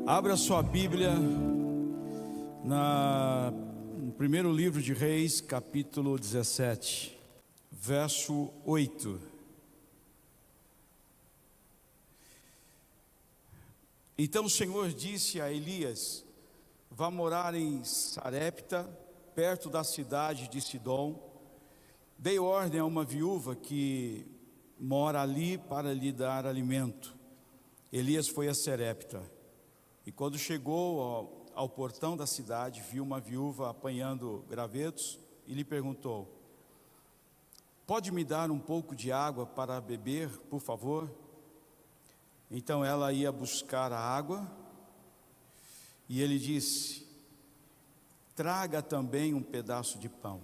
Abra sua Bíblia no primeiro livro de Reis, capítulo 17, verso 8. Então o Senhor disse a Elias: vá morar em Sarepta, perto da cidade de Sidom. Dei ordem a uma viúva que mora ali para lhe dar alimento. Elias foi a Sarepta, e quando chegou ao portão da cidade, viu uma viúva apanhando gravetos e lhe perguntou: pode me dar um pouco de água para beber, por favor? Então ela ia buscar a água, e ele disse: traga também um pedaço de pão.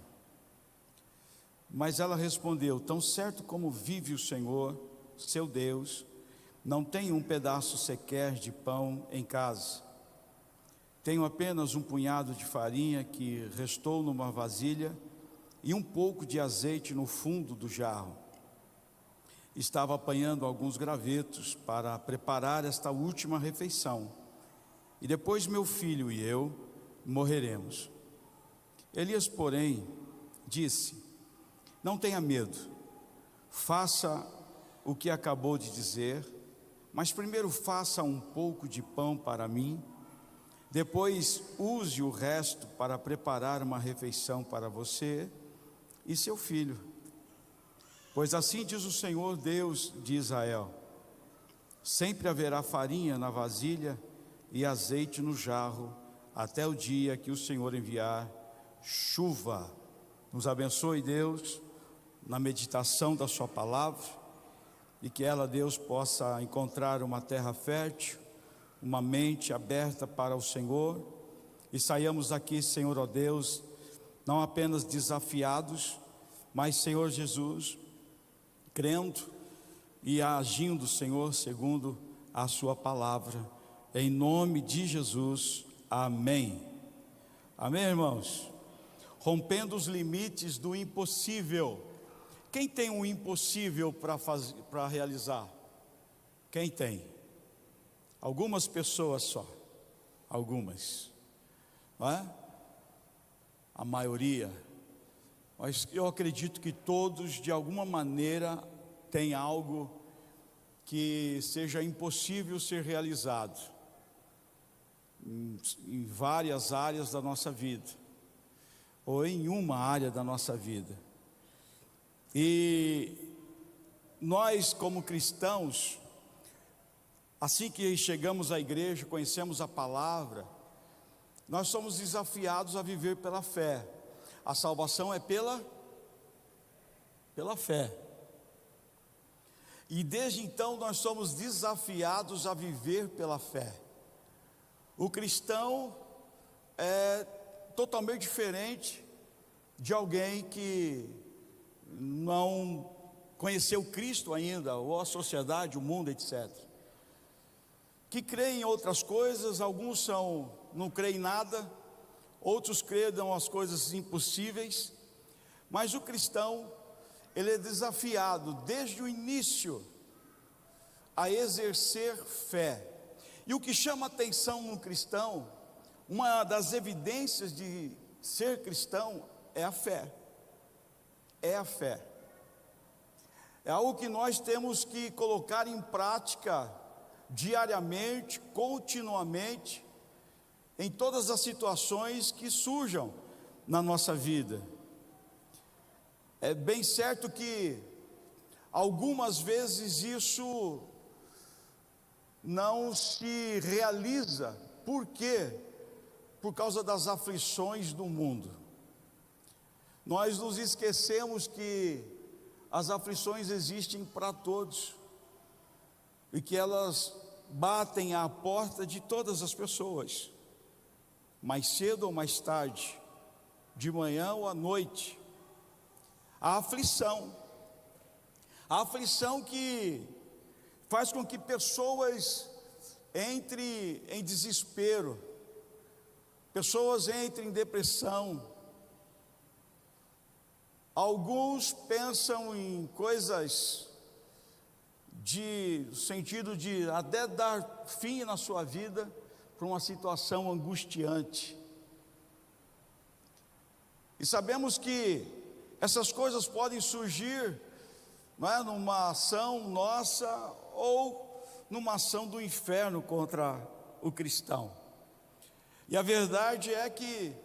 Mas ela respondeu: tão certo como vive o Senhor, seu Deus, não tenho um pedaço sequer de pão em casa. Tenho apenas um punhado de farinha que restou numa vasilha e um pouco de azeite no fundo do jarro. Estava apanhando alguns gravetos para preparar esta última refeição, e depois meu filho e eu morreremos. Elias, porém, disse: não tenha medo, faça o que acabou de dizer, mas primeiro faça um pouco de pão para mim, depois use o resto para preparar uma refeição para você e seu filho. Pois assim diz o Senhor Deus de Israel: sempre haverá farinha na vasilha e azeite no jarro, até o dia que o Senhor enviar chuva. Nos abençoe, Deus, na meditação da sua palavra, e que ela, Deus, possa encontrar uma terra fértil, uma mente aberta para o Senhor, e saiamos daqui, Senhor, ó Deus, não apenas desafiados, mas, Senhor Jesus, crendo e agindo, Senhor, segundo a sua palavra, em nome de Jesus, amém. Amém, irmãos? Rompendo os limites do impossível. Quem tem um impossível para realizar? Quem tem? Algumas pessoas só, algumas, não é? A maioria, mas eu acredito que todos, de alguma maneira, têm algo que seja impossível ser realizado, em várias áreas da nossa vida, ou em uma área da nossa vida. E nós, como cristãos, assim que chegamos à igreja, conhecemos a palavra, nós somos desafiados a viver pela fé. A salvação é pela fé. E desde então nós somos desafiados a viver pela fé. O cristão é totalmente diferente de alguém que não conheceu Cristo ainda, ou a sociedade, o mundo, etc. Que creem em outras coisas, alguns não creem em nada, outros creem as coisas impossíveis, mas o cristão, ele é desafiado desde o início a exercer fé. E o que chama atenção no cristão, uma das evidências de ser cristão é a fé. É a fé. É algo que nós temos que colocar em prática diariamente, continuamente, em todas as situações que surjam na nossa vida. É bem certo que algumas vezes isso não se realiza. Por quê? Por causa das aflições do mundo. Nós nos esquecemos que as aflições existem para todos, e que elas batem à porta de todas as pessoas, mais cedo ou mais tarde, de manhã ou à noite. A aflição que faz com que pessoas entrem em desespero, pessoas entrem em depressão. Alguns pensam em coisas de sentido de até dar fim na sua vida, para uma situação angustiante. E sabemos que essas coisas podem surgir, não é, numa ação nossa ou numa ação do inferno contra o cristão. E a verdade é que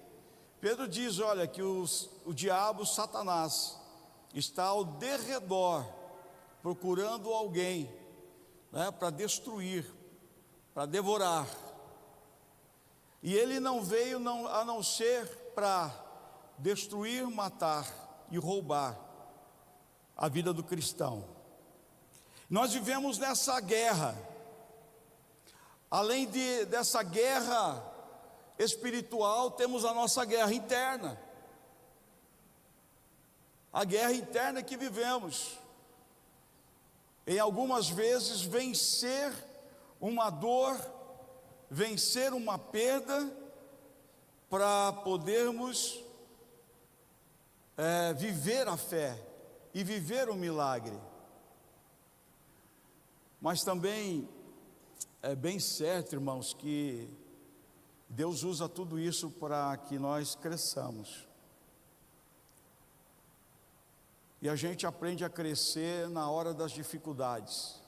Pedro diz, olha, que o diabo, Satanás, está ao derredor, procurando alguém, né, para destruir, para devorar. E ele não veio a não ser para destruir, matar e roubar a vida do cristão. Nós vivemos nessa guerra. Além dessa guerra espiritual, temos a nossa guerra interna. A guerra interna que vivemos. Em algumas vezes vencer uma dor, vencer uma perda, para podermos viver a fé e viver o milagre. Mas também é bem certo, irmãos, que Deus usa tudo isso para que nós cresçamos. E a gente aprende a crescer na hora das dificuldades.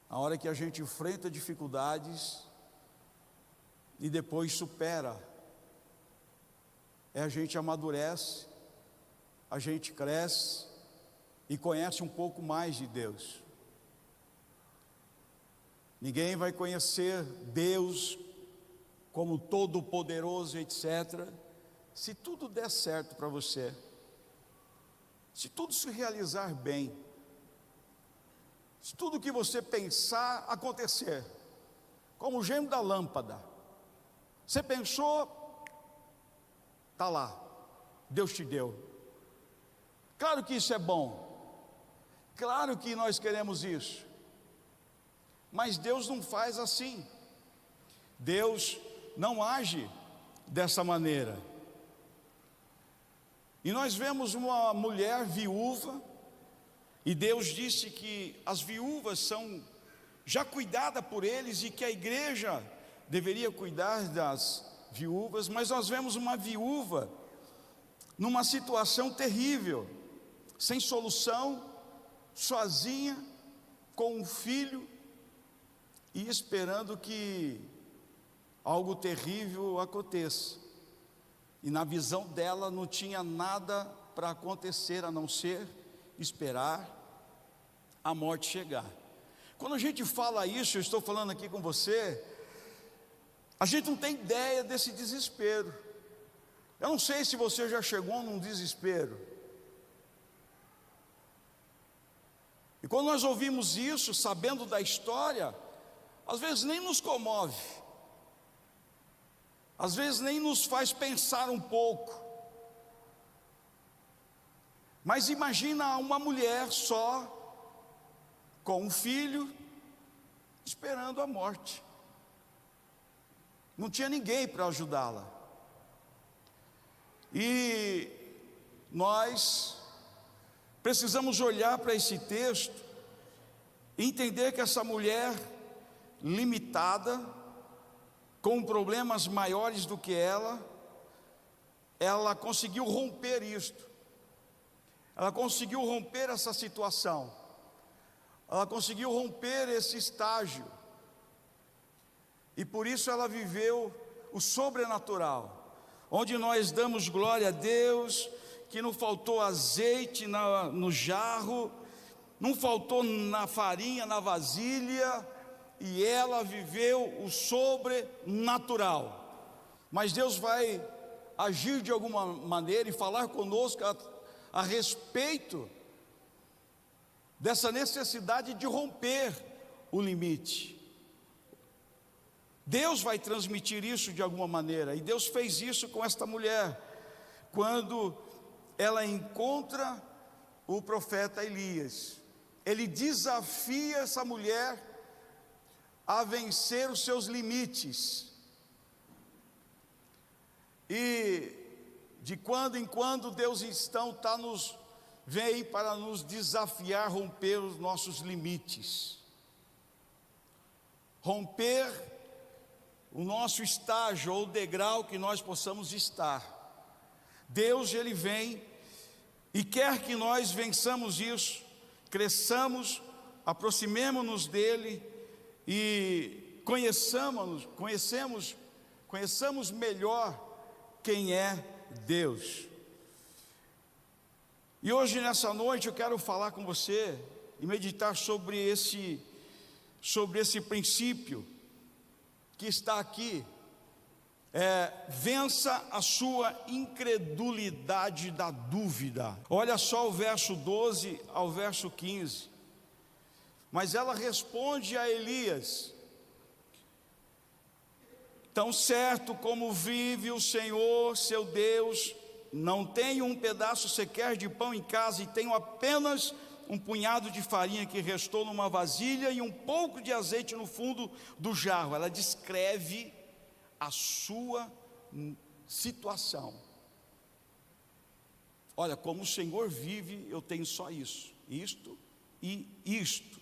Na hora que a gente enfrenta dificuldades e depois supera, a gente amadurece, a gente cresce e conhece um pouco mais de Deus. Ninguém vai conhecer Deus como todo-poderoso, etc., se tudo der certo para você, se tudo se realizar bem, se tudo que você pensar acontecer, como o gênio da lâmpada. Você pensou, está lá, Deus te deu. Claro que isso é bom, claro que nós queremos isso, mas Deus não faz assim. Deus não age dessa maneira. E nós vemos uma mulher viúva, e Deus disse que as viúvas são já cuidadas por eles, e que a igreja deveria cuidar das viúvas. Mas nós vemos uma viúva numa situação terrível, sem solução, sozinha, com um filho, e esperando que algo terrível aconteça. E na visão dela não tinha nada para acontecer a não ser esperar a morte chegar. Quando a gente fala isso, eu estou falando aqui com você, a gente não tem ideia desse desespero. Eu não sei se você já chegou num desespero. E quando nós ouvimos isso, sabendo da história, às vezes nem nos comove, às vezes nem nos faz pensar um pouco. Mas imagina uma mulher só, com um filho, esperando a morte. Não tinha ninguém para ajudá-la. E nós precisamos olhar para esse texto e entender que essa mulher limitada, com problemas maiores do que ela conseguiu romper isto. Ela conseguiu romper essa situação. Ela conseguiu romper esse estágio. E por isso ela viveu o sobrenatural, onde nós damos glória a Deus, que não faltou azeite no jarro, não faltou na farinha, na vasilha, e ela viveu o sobrenatural. Mas Deus vai agir de alguma maneira e falar conosco a respeito dessa necessidade de romper o limite. Deus vai transmitir isso de alguma maneira, e Deus fez isso com esta mulher, quando ela encontra o profeta Elias. Ele desafia essa mulher a vencer os seus limites, e de quando em quando Deus então vem para nos desafiar a romper os nossos limites, romper o nosso estágio ou o degrau que nós possamos estar. Deus, Ele vem e quer que nós vençamos isso, cresçamos, aproximemo-nos dEle e conheçamos melhor quem é Deus. E hoje, nessa noite, eu quero falar com você e meditar sobre esse princípio que está aqui. Vença a sua incredulidade da dúvida. Olha só o verso 12 ao verso 15. Mas ela responde a Elias: tão certo como vive o Senhor, seu Deus, não tenho um pedaço sequer de pão em casa, e tenho apenas um punhado de farinha que restou numa vasilha e um pouco de azeite no fundo do jarro. Ela descreve a sua situação. Olha, como o Senhor vive, eu tenho só isso, isto e isto.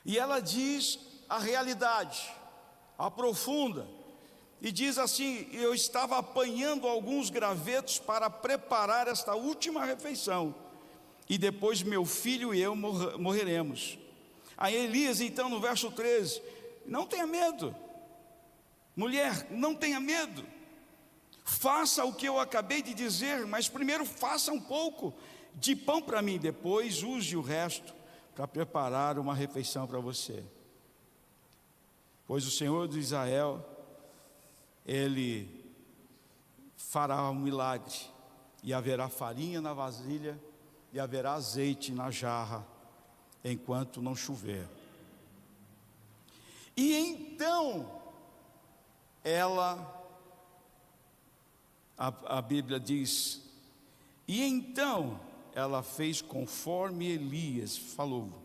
E ela diz a realidade, aprofunda, e diz assim: eu estava apanhando alguns gravetos para preparar esta última refeição, e depois meu filho e eu morreremos. Aí Elias, então, no verso 13: não tenha medo, mulher, não tenha medo, faça o que eu acabei de dizer, mas primeiro faça um pouco de pão para mim, depois use o resto para preparar uma refeição para você. Pois o Senhor de Israel, Ele fará um milagre, e haverá farinha na vasilha, e haverá azeite na jarra, enquanto não chover. E então, a Bíblia diz, e então ela fez conforme Elias falou.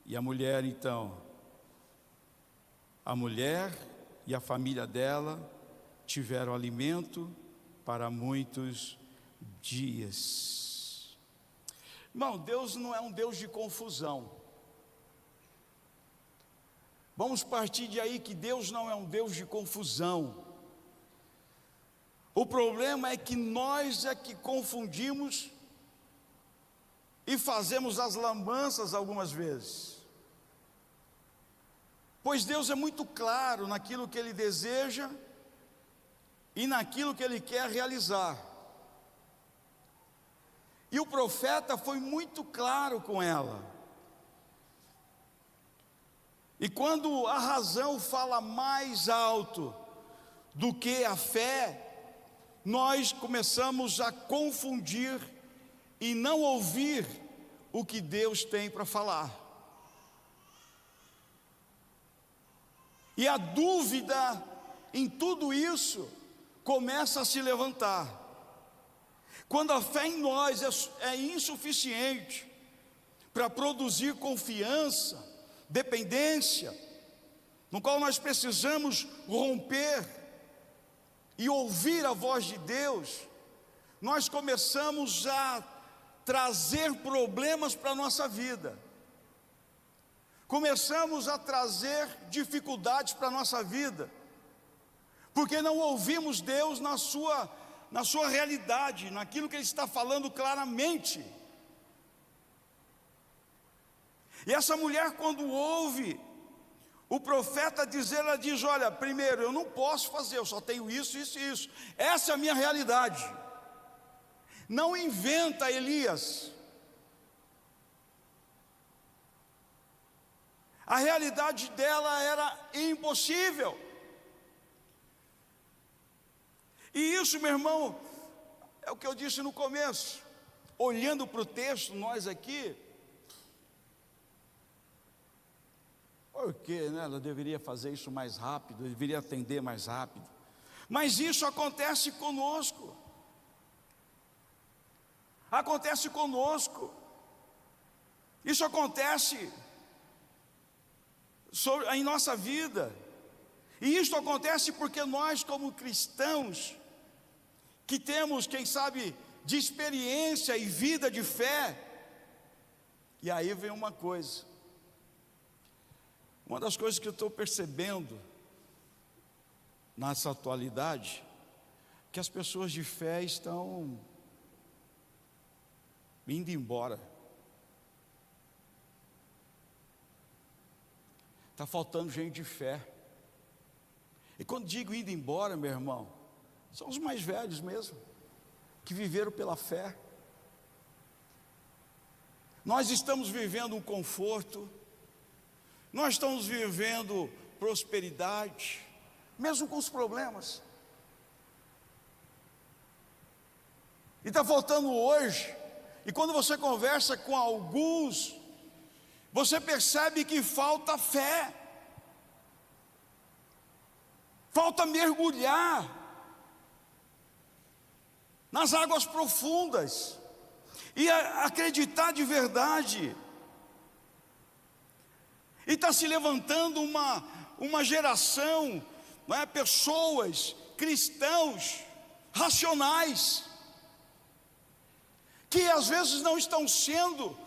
E a mulher então, a mulher e a família dela tiveram alimento para muitos dias. Irmão, Deus não é um Deus de confusão. Vamos partir de aí que Deus não é um Deus de confusão. O problema é que nós é que confundimos e fazemos as lambanças algumas vezes. Pois Deus é muito claro naquilo que Ele deseja e naquilo que Ele quer realizar. E o profeta foi muito claro com ela. E quando a razão fala mais alto do que a fé, nós começamos a confundir e não ouvir o que Deus tem para falar. E a dúvida em tudo isso começa a se levantar. Quando a fé em nós é insuficiente para produzir confiança, dependência, no qual nós precisamos romper e ouvir a voz de Deus, nós começamos a trazer problemas para a nossa vida, começamos a trazer dificuldades para a nossa vida, porque não ouvimos Deus na sua realidade, naquilo que Ele está falando claramente. E essa mulher, quando ouve o profeta dizer, ela diz: olha, primeiro, eu não posso fazer, eu só tenho isso, isso e isso, essa é a minha realidade. Não inventa, Elias. A realidade dela era impossível. E isso, meu irmão, é o que eu disse no começo. Olhando para o texto, nós aqui, por que, né? Ela deveria fazer isso mais rápido, deveria atender mais rápido. Mas isso acontece conosco. Acontece conosco. Isso acontece em nossa vida. E isso acontece porque nós, como cristãos, que temos, quem sabe, de experiência e vida de fé. E aí vem uma coisa. Uma das coisas que eu estou percebendo nessa atualidade, que as pessoas de fé estão indo embora. Está faltando gente de fé. E quando digo indo embora, meu irmão, são os mais velhos mesmo, que viveram pela fé. Nós estamos vivendo um conforto, nós estamos vivendo prosperidade, mesmo com os problemas. E está faltando hoje, e quando você conversa com alguns, você percebe que falta fé, falta mergulhar nas águas profundas e acreditar de verdade. E está se levantando uma geração, não é? Pessoas, cristãos, racionais, que às vezes não estão sendo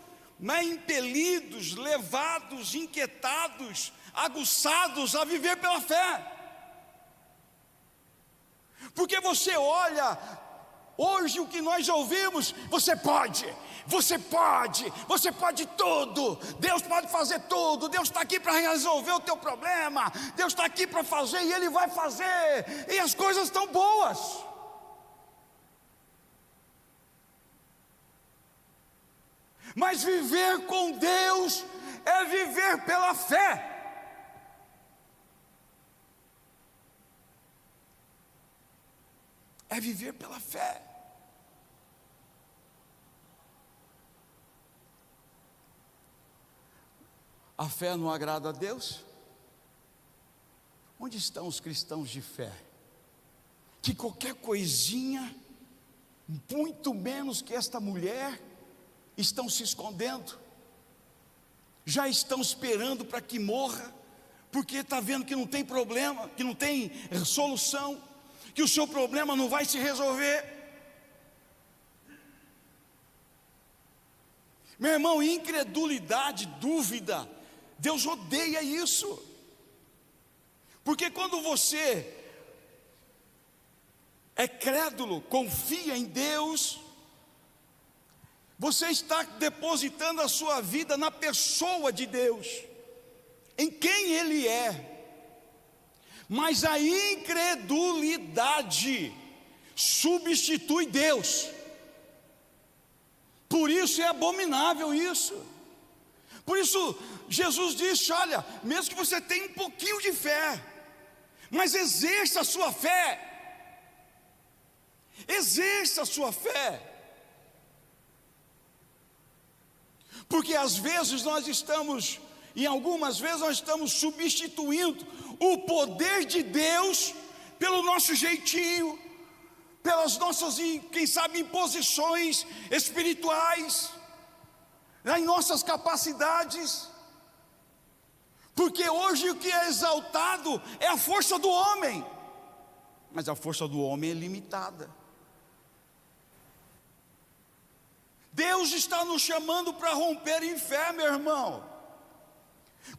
impelidos, levados, inquietados, aguçados a viver pela fé. Porque você olha hoje o que nós ouvimos: você pode tudo, Deus pode fazer tudo, Deus está aqui para resolver o teu problema, Deus está aqui para fazer e Ele vai fazer, e as coisas estão boas. Mas viver com Deus é viver pela fé. É viver pela fé. A fé não agrada a Deus? Onde estão os cristãos de fé? Que qualquer coisinha, muito menos que esta mulher, estão se escondendo, já estão esperando para que morra, porque está vendo que não tem problema, que não tem solução, que o seu problema não vai se resolver. Meu irmão, incredulidade, dúvida, Deus odeia isso, porque quando você é crédulo, confia em Deus, você está depositando a sua vida na pessoa de Deus, em quem Ele é. Mas a incredulidade substitui Deus. Por isso é abominável isso. Por isso Jesus disse: olha, mesmo que você tenha um pouquinho de fé, mas exerça a sua fé. Exerça a sua fé. Porque às vezes em algumas vezes nós estamos substituindo o poder de Deus pelo nosso jeitinho, pelas nossas, quem sabe, imposições espirituais, em nossas capacidades. Porque hoje o que é exaltado é a força do homem, mas a força do homem é limitada. Deus está nos chamando para romper em fé, meu irmão.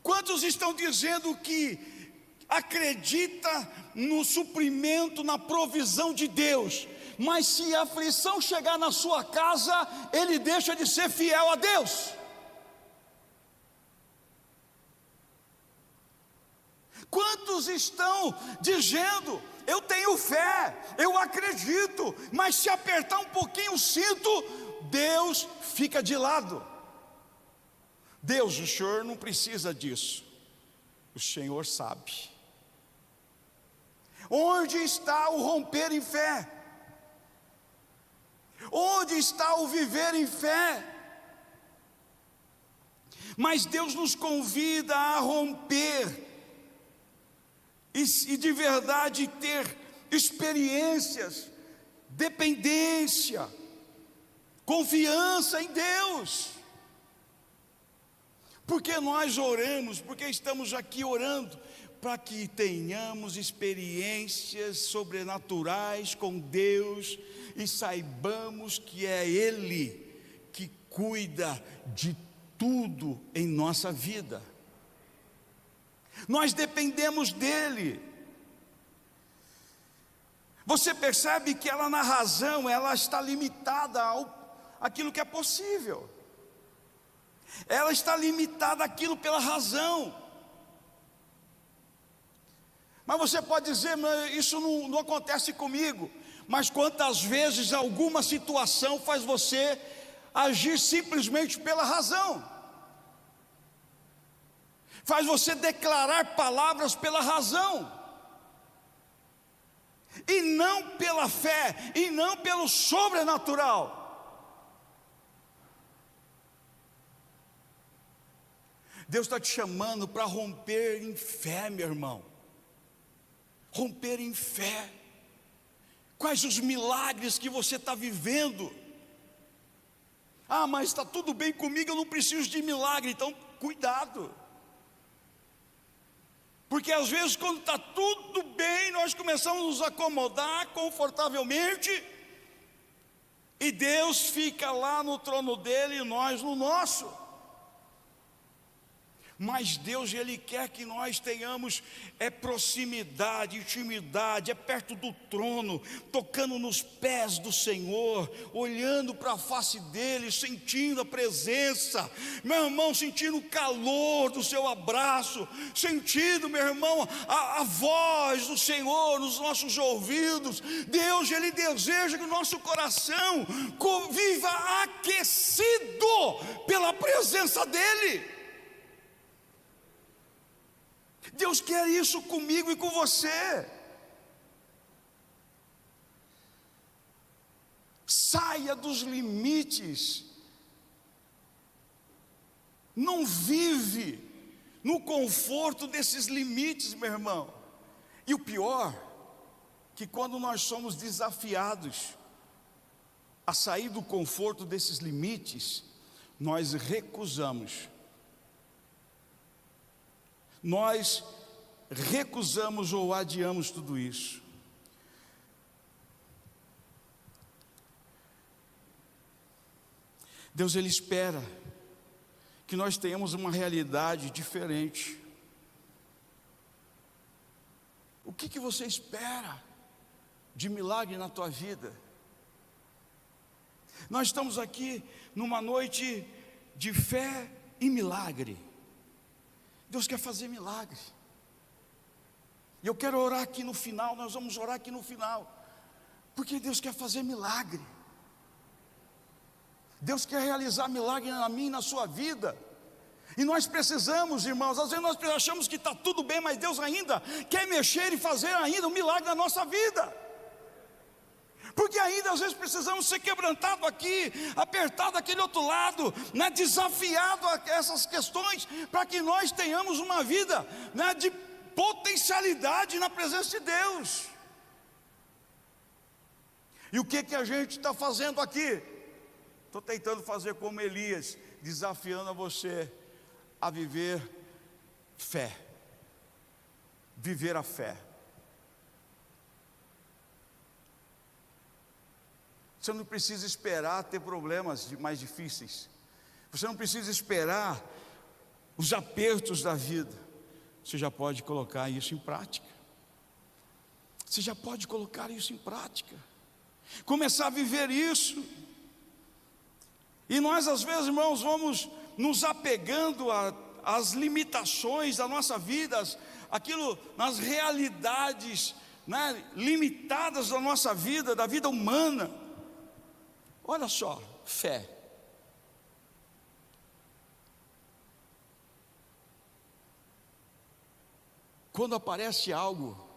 Quantos estão dizendo que acredita no suprimento, na provisão de Deus, mas se a aflição chegar na sua casa, ele deixa de ser fiel a Deus? Quantos estão dizendo: eu tenho fé, eu acredito, mas se apertar um pouquinho o cinto, Deus fica de lado. Deus, o Senhor não precisa disso, o Senhor sabe. Onde está o romper em fé? Onde está o viver em fé? Mas Deus nos convida a romper e de verdade ter experiências, dependência, confiança em Deus. Porque nós oramos, porque estamos aqui orando para que tenhamos experiências sobrenaturais com Deus e saibamos que é Ele que cuida de tudo em nossa vida. nós dependemos dEle. Você percebe que ela na razão, ela está limitada àquilo que é possível. Ela está limitada àquilo pela razão. Mas você pode dizer, mas isso não acontece comigo. Mas quantas vezes alguma situação faz você agir simplesmente pela razão? Faz você declarar palavras pela razão, e não pela fé, e não pelo sobrenatural. Deus está te chamando para romper em fé, meu irmão. Romper em fé. Quais os milagres que você está vivendo? Ah, mas está tudo bem comigo, eu não preciso de milagre. Então, cuidado. Porque às vezes quando está tudo bem, nós começamos a nos acomodar confortavelmente, e Deus fica lá no trono dele e nós no nosso. Mas Deus, Ele quer que nós tenhamos proximidade, intimidade, perto do trono, tocando nos pés do Senhor, olhando para a face dEle, sentindo a presença, meu irmão, sentindo o calor do seu abraço, sentindo, meu irmão, a voz do Senhor nos nossos ouvidos. Deus, Ele deseja que o nosso coração viva aquecido pela presença dEle. Deus quer isso comigo e com você. Saia dos limites. Não vive no conforto desses limites, meu irmão. E o pior, que quando nós somos desafiados a sair do conforto desses limites, nós recusamos. Nós recusamos ou adiamos tudo isso. Deus, Ele espera que nós tenhamos uma realidade diferente. O que você espera de milagre na tua vida? Nós estamos aqui numa noite de fé e milagre. Deus quer fazer milagre. E eu quero orar aqui no final, nós vamos orar aqui no final, porque Deus quer fazer milagre. Deus quer realizar milagre na minha e na sua vida. E nós precisamos, irmãos, às vezes nós achamos que está tudo bem, mas Deus ainda quer mexer e fazer ainda um milagre na nossa vida. Porque ainda às vezes precisamos ser quebrantados aqui, apertado aquele outro lado, né, desafiado a essas questões, para que nós tenhamos uma vida, né, de potencialidade na presença de Deus. E o que a gente está fazendo aqui? Estou tentando fazer como Elias, desafiando a você a viver fé, viver a fé. Você não precisa esperar ter problemas mais difíceis. Você não precisa esperar os apertos da vida. Você já pode colocar isso em prática. Você já pode colocar isso em prática. Começar a viver isso. E nós às vezes, irmãos, vamos nos apegando às limitações da nossa vida, nas realidades, né, limitadas da nossa vida, da vida humana. Olha só, fé. Quando aparece algo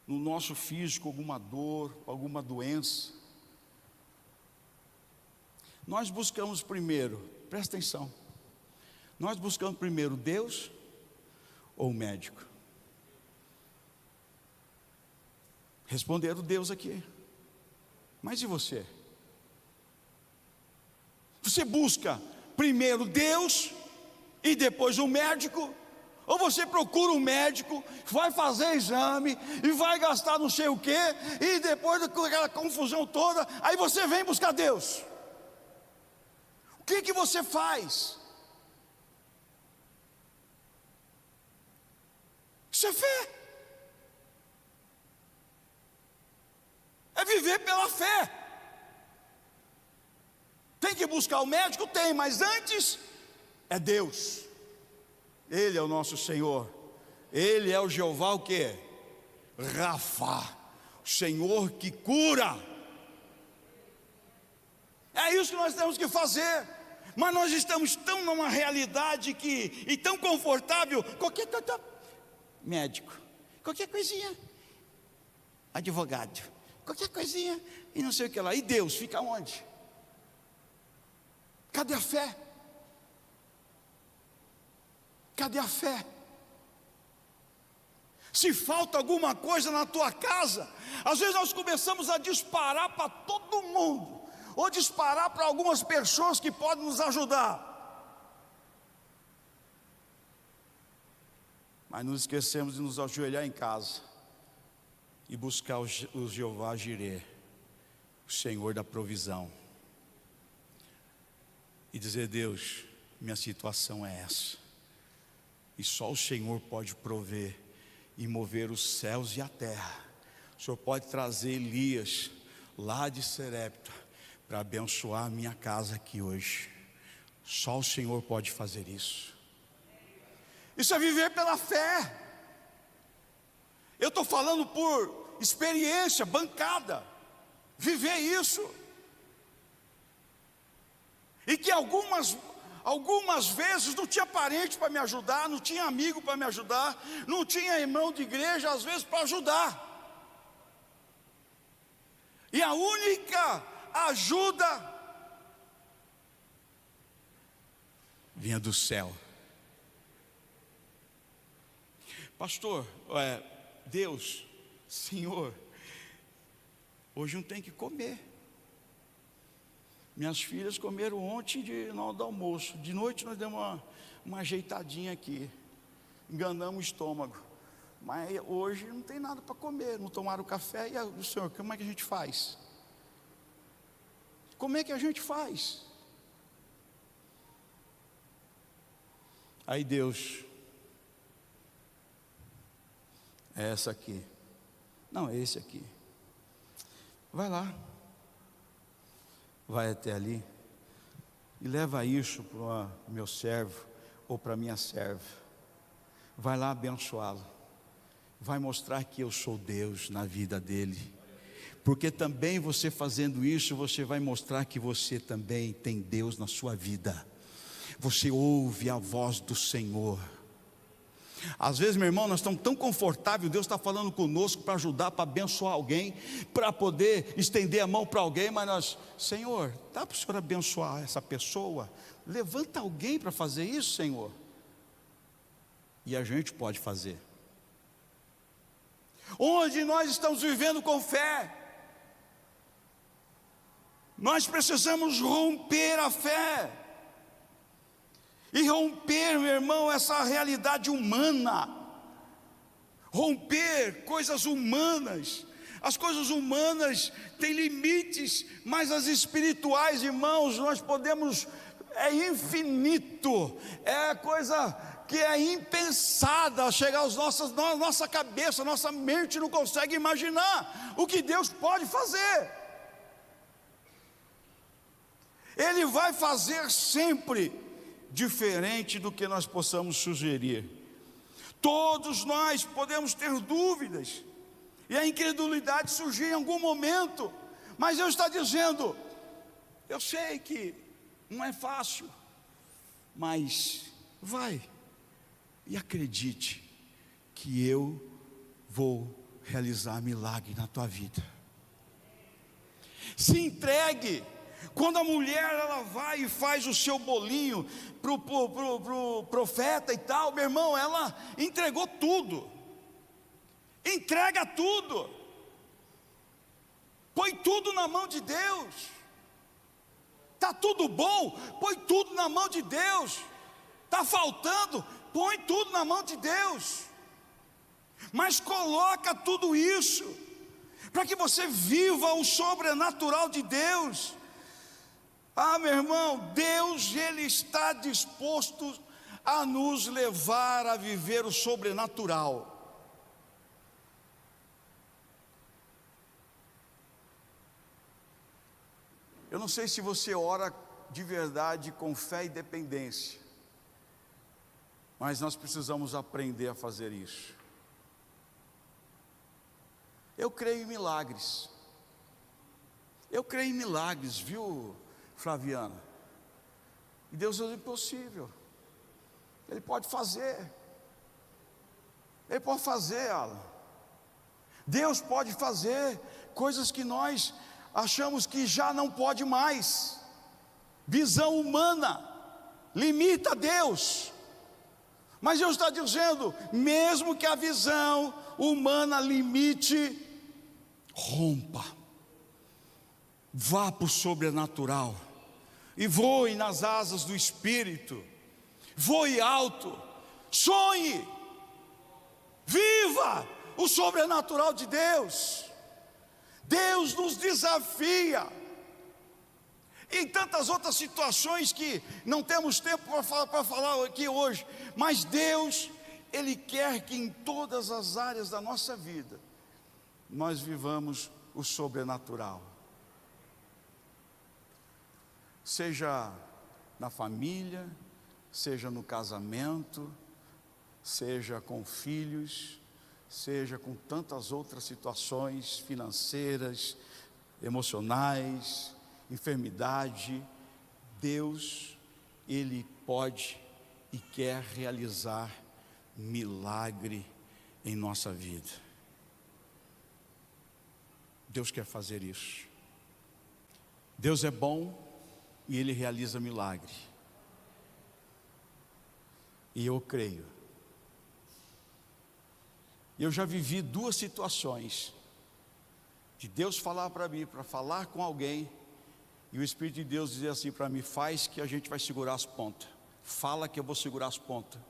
no nosso físico, alguma dor, alguma doença, nós buscamos primeiro, presta atenção, nós buscamos primeiro Deus ou o médico? Responderam Deus aqui. Mas e você? Você busca primeiro Deus e depois o médico? Ou você procura um médico, vai fazer exame e vai gastar não sei o quê, e depois daquela confusão toda, aí você vem buscar Deus? O que você faz? Isso é fé. É viver pela fé. Tem que buscar o médico? Tem, mas antes é Deus. Ele é o nosso Senhor. Ele é o Jeová o quê? Rafa, o Senhor que cura. É isso que nós temos que fazer. Mas nós estamos tão numa realidade e tão confortável. Qualquer médico, qualquer coisinha, advogado, qualquer coisinha e não sei o que lá. E Deus fica onde? Cadê a fé? Cadê a fé? Se falta alguma coisa na tua casa, às vezes nós começamos a disparar para todo mundo, ou disparar para algumas pessoas que podem nos ajudar, mas nos esquecemos de nos ajoelhar em casa e buscar o Jeová Jireh, o Senhor da provisão, e dizer: Deus, minha situação é essa, e só o Senhor pode prover e mover os céus e a terra. O Senhor pode trazer Elias lá de Sarepta para abençoar a minha casa aqui hoje. Só o Senhor pode fazer isso. Isso é viver pela fé. Eu estou falando por experiência, bancada. Viver isso. E que algumas vezes não tinha parente para me ajudar, não tinha amigo para me ajudar, não tinha irmão de igreja às vezes para ajudar. E a única ajuda vinha do céu. Pastor, Deus, Senhor, hoje não tem que comer. Minhas filhas comeram ontem na hora do almoço. De noite nós demos uma ajeitadinha aqui. Enganamos o estômago. Mas hoje não tem nada para comer. Não tomaram café. E o Senhor, como é que a gente faz? Como é que a gente faz? Aí Deus, é essa aqui. Não, é esse aqui. Vai lá. Vai até ali e leva isso para o meu servo ou para a minha serva. Vai lá abençoá-lo. Vai mostrar que eu sou Deus na vida dele. Porque também você fazendo isso, você vai mostrar que você também tem Deus na sua vida. Você ouve a voz do Senhor. Às vezes, meu irmão, nós estamos tão confortáveis, Deus está falando conosco para ajudar, para abençoar alguém, para poder estender a mão para alguém, mas nós, Senhor, dá para o Senhor abençoar essa pessoa? Levanta alguém para fazer isso, Senhor. E a gente pode fazer. Onde nós estamos vivendo com fé, nós precisamos romper a fé. E romper, meu irmão, essa realidade humana. Romper coisas humanas. As coisas humanas têm limites, mas as espirituais, irmãos, nós podemos, é infinito. É coisa que é impensada chegar aos nossa cabeça, nossa mente não consegue imaginar o que Deus pode fazer. Ele vai fazer sempre diferente do que nós possamos sugerir. Todos nós podemos ter dúvidas, e a incredulidade surgir em algum momento, mas Deus está dizendo: eu sei que não é fácil, mas vai e acredite que eu vou realizar milagre na tua vida. Se entregue. Quando a mulher ela vai e faz o seu bolinho pro profeta e tal, meu irmão, ela entregou tudo. Entrega tudo. Põe tudo na mão de Deus. Tá tudo bom? Põe tudo na mão de Deus. Tá faltando? Põe tudo na mão de Deus. Mas coloca tudo isso para que você viva o sobrenatural de Deus. Ah, meu irmão, Deus, Ele está disposto a nos levar a viver o sobrenatural. não sei se você ora de verdade com fé e dependência, mas nós precisamos aprender a fazer isso. Eu creio em milagres. Eu creio em milagres, viu, Flaviana? E Deus é o impossível. Ele pode fazer. Ele pode fazer, Alan. Deus pode fazer coisas que nós achamos que já não pode mais. Visão humana limita Deus. Mas Deus está dizendo, mesmo que a visão humana limite, rompa, vá para o sobrenatural e voe nas asas do Espírito, voe alto, sonhe, viva o sobrenatural de Deus. Deus nos desafia em tantas outras situações que não temos tempo para falar aqui hoje, mas Deus, Ele quer que em todas as áreas da nossa vida nós vivamos o sobrenatural, seja na família, seja no casamento, seja com filhos, seja com tantas outras situações financeiras, emocionais, enfermidade. Deus, Ele pode e quer realizar milagre em nossa vida. Deus quer fazer isso. Deus é bom e Ele realiza milagre. E eu creio. Eu já vivi duas situações de Deus falar para mim, para falar com alguém, e o Espírito de Deus dizer assim para mim: faz que a gente vai segurar as pontas, fala que eu vou segurar as pontas.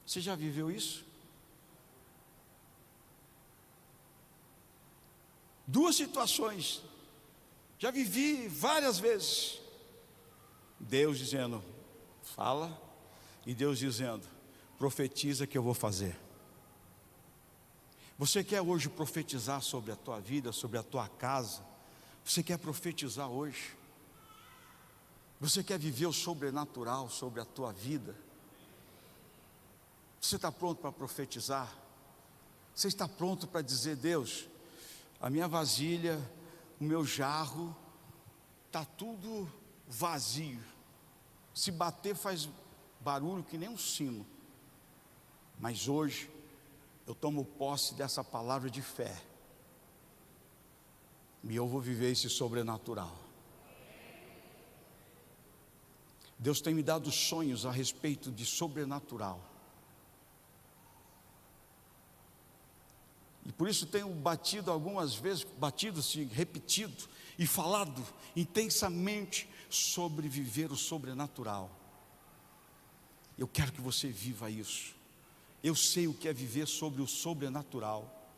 Você já viveu isso? Duas situações, já vivi várias vezes. Deus dizendo, fala, e Deus dizendo, profetiza que eu vou fazer. Você quer hoje profetizar sobre a tua vida, sobre a tua casa? Você quer profetizar hoje? Você quer viver o sobrenatural sobre a tua vida? Você está pronto para profetizar? Você está pronto para dizer: Deus, a minha vasilha, o meu jarro, está tudo vazio. Se bater faz barulho que nem um sino. Mas hoje eu tomo posse dessa palavra de fé, e eu vou viver esse sobrenatural. Deus tem me dado sonhos a respeito de sobrenatural, e por isso tenho batido algumas vezes, repetido e falado intensamente sobre viver o sobrenatural. Eu quero que você viva isso. Eu sei o que é viver sobre o sobrenatural.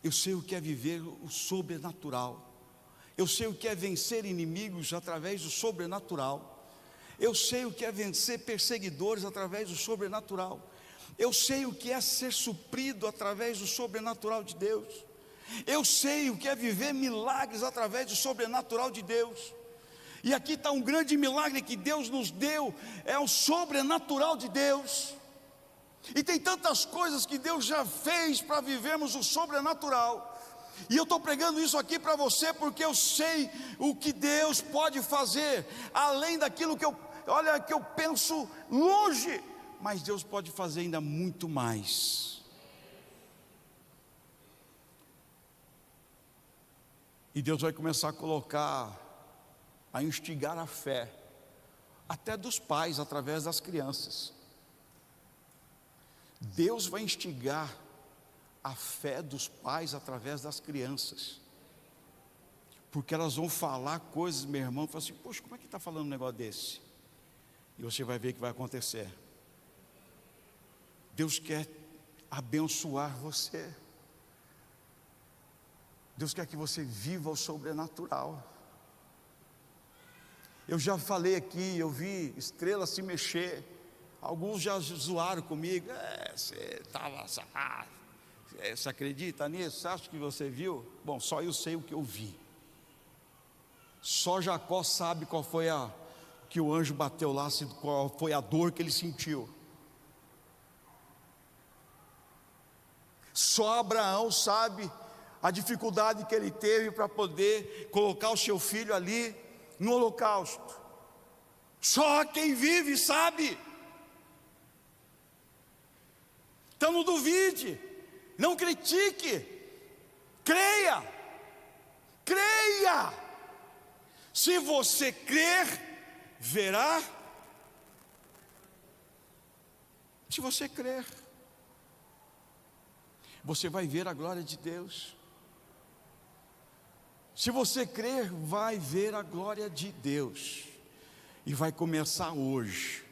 Eu sei o que é viver o sobrenatural. Eu sei o que é vencer inimigos através do sobrenatural. Eu sei o que é vencer perseguidores através do sobrenatural. Eu sei o que é ser suprido através do sobrenatural de Deus. Eu sei o que é viver milagres através do sobrenatural de Deus. E aqui está um grande milagre que Deus nos deu, é o sobrenatural de Deus. E tem tantas coisas que Deus já fez para vivermos o sobrenatural. E eu estou pregando isso aqui para você porque eu sei o que Deus pode fazer, além daquilo que eu penso longe, mas Deus pode fazer ainda muito mais. E Deus vai começar a instigar a fé, até dos pais através das crianças. Deus vai instigar a fé dos pais através das crianças, porque elas vão falar coisas, meu irmão, fala assim: poxa, como é que está falando um negócio desse? E você vai ver o que vai acontecer. Deus quer abençoar você. Deus quer que você viva o sobrenatural. Eu já falei aqui, eu vi estrelas se mexer. Alguns já zoaram comigo: você estava, você acredita nisso? Você acha que você viu? Bom, só eu sei o que eu vi. Só Jacó sabe qual foi que o anjo bateu lá, qual foi a dor que ele sentiu. Só Abraão sabe a dificuldade que ele teve para poder colocar o seu filho ali no holocausto. Só quem vive sabe. Então não duvide, não critique, creia, creia. Se você crer, verá. Se você crer, você vai ver a glória de Deus. Se você crer, vai ver a glória de Deus. E vai começar hoje.